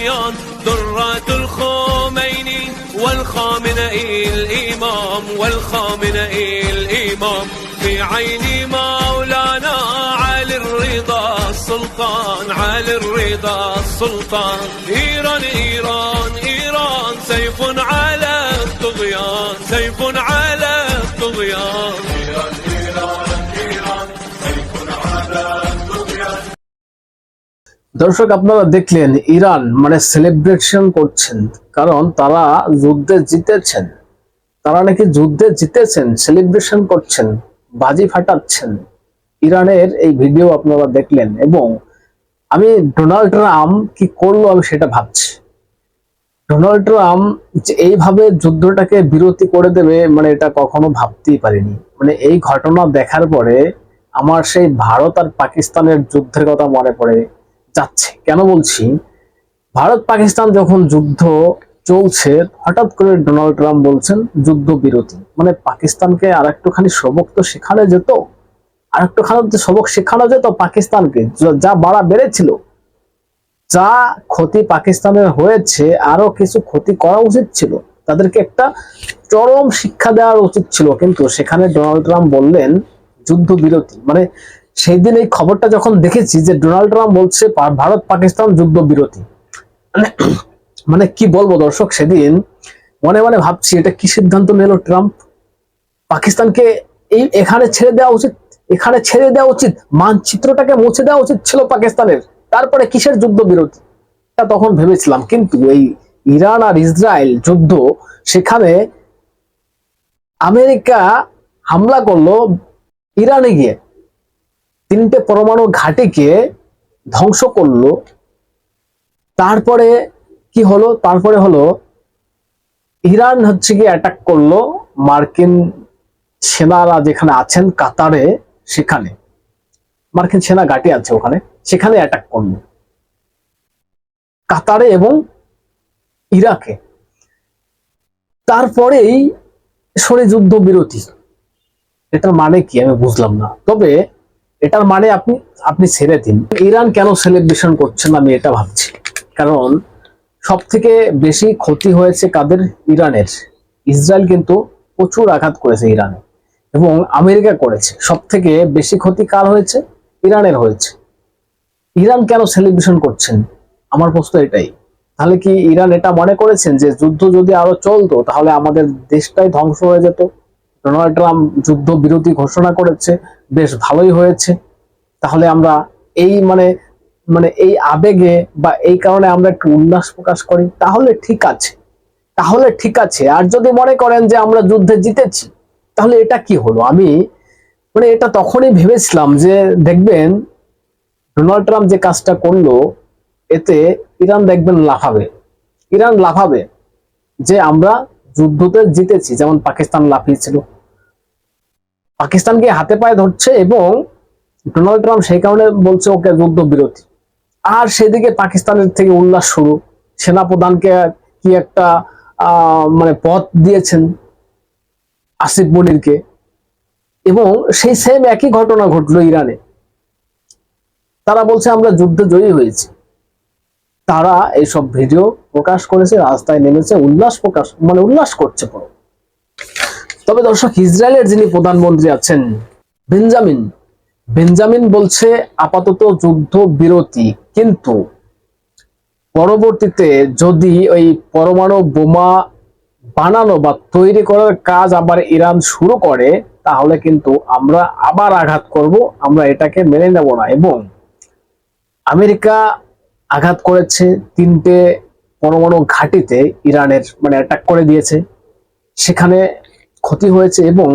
طغيان درات الخميني والخامنئي الإمام والخامنئي الإمام في عين مولانا علي الرضا السلطان علي الرضا السلطان إيران إيران إيران سيف على الطغيان سيف على الطغيان إيران إيران إيران سيف على الطغيان। দর্শক আপনারা দেখলেন ইরান মানে সেলিব্রেশন করছেন, কারণ তারা যুদ্ধে জিতেছেন। তারা নাকি যুদ্ধে জিতেছেন, সেলিব্রেশন করছেন, বাজি ফাটাচ্ছেন। ইরানের এই ভিডিও আপনারা দেখলেন এবং আমি ডোনাল্ড ট্রাম্প কি করলো আমি সেটা ভাবছি। ডোনাল্ড ট্রাম্প যে এইভাবে যুদ্ধটাকে বিরতি করে দেবে মানে এটা কখনো ভাবতেই পারিনি। মানে এই ঘটনা দেখার পরে আমার সেই ভারত আর পাকিস্তানের যুদ্ধের কথা মনে পড়ে যাচ্ছে। কেন বলছি, ভারত পাকিস্তান যখন যুদ্ধ চলছে হঠাৎ করে ডোনাল্ড ট্রাম্প বলছেন যুদ্ধ বিরতি। মানে পাকিস্তানকে আর একটুখানি সবক তো শেখানো যেত, আর একটুখানি সবক শেখানো যেত পাকিস্তানকে। যা বাড়া বেড়েছিল, যা ক্ষতি পাকিস্তানের হয়েছে, আরো কিছু ক্ষতি করা উচিত ছিল, তাদেরকে একটা চরম শিক্ষা দেওয়া উচিত ছিল। কিন্তু সেখানে ডোনাল্ড ট্রাম্প বললেন যুদ্ধ বিরতি। মানে সেই দিন এই খবরটা যখন দেখেছি যে ডোনাল্ড ট্রাম্প বলছে ভারত পাকিস্তান যুদ্ধ বিরতি, মানে কি বলবো দর্শক, সেদিন মনে মনে ভাবছি এটা কি সিদ্ধান্ত নিল ট্রাম্প। পাকিস্তানকে এখানে ছেড়ে দেওয়া উচিত, এখানে ছেড়ে দেওয়া উচিত, মানচিত্রটাকে মুছে দেওয়া উচিত ছিল পাকিস্তানের, তারপরে কিসের যুদ্ধ বিরতি এটা তখন ভেবেছিলাম। কিন্তু এই ইরান আর ইসরায়েল যুদ্ধ, সেখানে আমেরিকা হামলা করলো ইরানে গিয়ে, 3টে পরমাণু ঘাঁটিকে ধ্বংস করলো। তারপরে কি হলো, তারপরে হলো ইরান হচ্ছে কি অ্যাটাক করলো মার্কিন সেনারা যেখানে আছেন কাতারে, সেখানে মার্কিন সেনা ঘাঁটি আছে ওখানে, সেখানে অ্যাটাক করলো কাতারে এবং ইরাকে। তারপরেই সরে যুদ্ধ বিরতি। এটার মানে কি আমি বুঝলাম না, তবে এটার মানে আপনি ছেড়ে দিন। ইরান কেন সেলিব্রেশন করছেন আমি এটা ভাবছি, কারণ সব থেকে বেশি ক্ষতি হয়েছে কাদের? ইরানের। ইসরায়েল কিন্তু প্রচুর আঘাত করেছে ইরানে এবং আমেরিকা করেছে। সব থেকে বেশি ক্ষতি কার হয়েছে? ইরানের হয়েছে। ইরান কেন সেলিব্রেশন করছেন আমার প্রশ্ন এটাই। তাহলে কি ইরান এটা মনে করেছেন যে যুদ্ধ যদি আরো চলতো তাহলে আমাদের দেশটাই ধ্বংস হয়ে যেত? ডোনাল্ড ট্রাম্প যুদ্ধ বিরতি ঘোষণা করেছে, বেশ ভালোই হয়েছে। তাহলে আমরা এই মানে এই আবেগে বা এই কারণে আমরা একটু উল্লাস প্রকাশ করি, তাহলে ঠিক আছে, তাহলে ঠিক আছে। আর যদি মনে করেন যে আমরা যুদ্ধে জিতেছি, তাহলে এটা কি হলো? আমি মানে এটা তখনই ভেবেছিলাম যে দেখবেন ডোনাল্ড ট্রাম্প যে কাজটা করলো এতে ইরান দেখবেন লাফাবে, ইরান লাফাবে যে আমরা যুদ্ধতে জিতেছি, যেমন পাকিস্তান লাফিয়েছিল। পাকিস্তানকে হাতে পায়ে ধরছে এবং ডোনাল্ড ট্রাম্প সেই কারণে বলছে ওকে যুদ্ধ বিরতি। আর সেদিকে পাকিস্তানের থেকে উল্লাস শুরু, সেনাপ্রধানকে কি একটা মানে পদ দিয়েছেন আসিফ মনিরকে, এবং সেই সেম একই ঘটনা ঘটলো ইরানে। তারা বলছে আমরা যুদ্ধে জয়ী হয়েছি। তারা এইসব ভিডিও প্রকাশ করেছে, রাস্তায় নেমেছে, উল্লাস প্রকাশ মানে উল্লাস করছে পুরো। তবে দর্শক, ইসরায়েলের যিনি প্রধানমন্ত্রী আছেন বেঞ্জামিন বলছে আপাতত যুদ্ধ বিরতি, কিন্তু পরবর্তীতে যদি ওই পরমাণু বোমা বানানো বা তৈরি করার কাজ আবার ইরান শুরু করে তাহলে কিন্তু আমরা আবার আঘাত করব, আমরা এটাকে মেনে নেব না। এবং আমেরিকা আঘাত করেছে 3টে পরমাণু ঘাঁটিতে ইরানের, মানে অ্যাটাক করে দিয়েছে, সেখানে ক্ষতি হয়েছে। এবং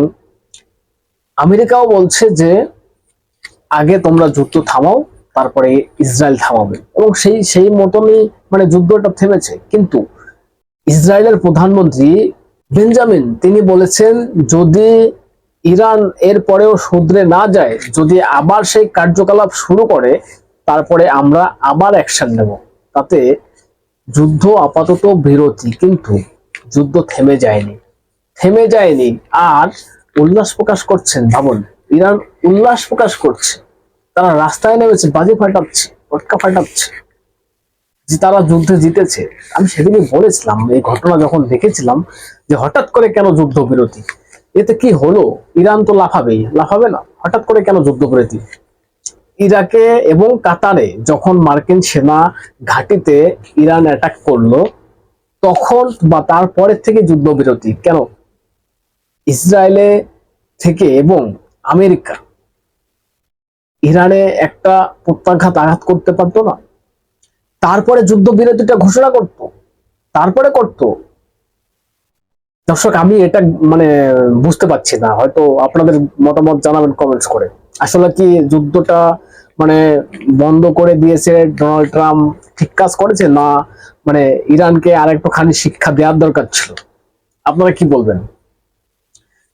আমেরিকাও বলছে যে আগে তোমরা যুদ্ধ থামাও, তারপরে ইসরায়েল থামাবে, এবং সেই মতনই মানে যুদ্ধটা থেমেছে। কিন্তু ইসরায়েলের প্রধানমন্ত্রী বেঞ্জামিন তিনি বলেছেন যদি ইরান এর পরেও শুধরে না যায়, যদি আবার সেই কার্যকলাপ শুরু করে, তারপরে আমরা আবার অ্যাকশন নেব। তাতে যুদ্ধ আপাতত বিরতি, কিন্তু যুদ্ধ থেমে যায়নি। আর উল্লাস প্রকাশ করছেন, ভাবুন, ইরান উল্লাস প্রকাশ করছে, তারা রাস্তায় নেমেছে, বাজি ফাটাচ্ছে, পটকা ফাটাচ্ছে যে তারা যুদ্ধে জিতেছে। আমি সেদিনই বলেছিলাম, এই ঘটনা যখন দেখেছিলাম, যে হঠাৎ করে কেন যুদ্ধবিরতি, এতে কি হলো? ইরান তো লাফাবেই, লাফাবে না? হঠাৎ করে কেন যুদ্ধবিরতি? ইরাকে এবং কাতারে যখন মার্কিন সেনা ঘাঁটিতে ইরান অ্যাটাক করলো, তখন বা তারপরের থেকে যুদ্ধবিরতি কেন? ইসরায়েলে থেকে এবং আমেরিকা ইরানে একটা প্রত্যাঘাত আঘাত করতে পারতো না? তারপরে যুদ্ধবিরতিটা ঘোষণা করতো, তারপরে করতো। দর্শক, আমি এটা মানে বুঝতে পারছি না, হয়তো আপনাদের মতামত জানাবেন কমেন্টস করে। আসলে কি যুদ্ধটা মানে বন্ধ করে দিয়েছে ডোনাল্ড ট্রাম্প, ঠিক কাজ করেছে, না মানে ইরানকে আর একটুখানি শিক্ষা দেওয়ার দরকার ছিল? আপনারা কি বলবেন?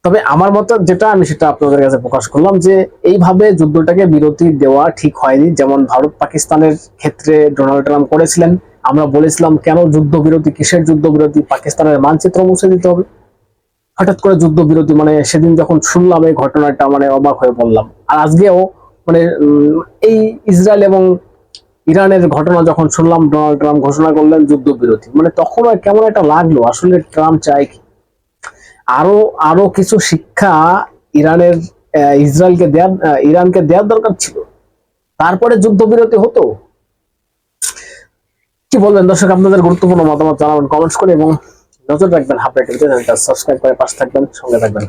তবে আমার মতে যেটা, আমি সেটা আপনাদের কাছে প্রকাশ করলাম, যে এইভাবে যুদ্ধটাকে বিরতি দেওয়া ঠিক হয়নি। যেমন ভারত পাকিস্তানের ক্ষেত্রে ডোনাল্ড ট্রাম্প করেছিলেন। আমরা বলেছিলাম কেন যুদ্ধবিরতি, কিসের যুদ্ধবিরতি? পাকিস্তানের মানচিত্র মুছে দিতে হবে। হঠাৎ করে যুদ্ধবিরতি, মানে সেদিন যখন শুনলাম এই ঘটনাটা, মানে অবাক হয়ে পড়লাম। আর আজকেও মানে এই ইসরায়েল এবং ইরানের ঘটনা যখন শুনলাম, ডোনাল্ড ট্রাম্প ঘোষণা করলেন যুদ্ধবিরতি, মানে তখন কেমন একটা লাগলো। আসলে ট্রাম্প চায় কি? আরো আরো কিছু শিক্ষা ইরানের ইসরায়েলকে দেওয়ার, ইরানকে দেওয়ার দরকার ছিল, তারপরে যুদ্ধবিরতি হতো। কি বলবেন দর্শক? আপনাদের গুরুত্বপূর্ণ মতামত জানাবেন কমেন্টস করে, এবং নজর রাখবেন হাবড়া টিভিতে, সাবস্ক্রাইব করে পাশে থাকবেন, সঙ্গে থাকবেন।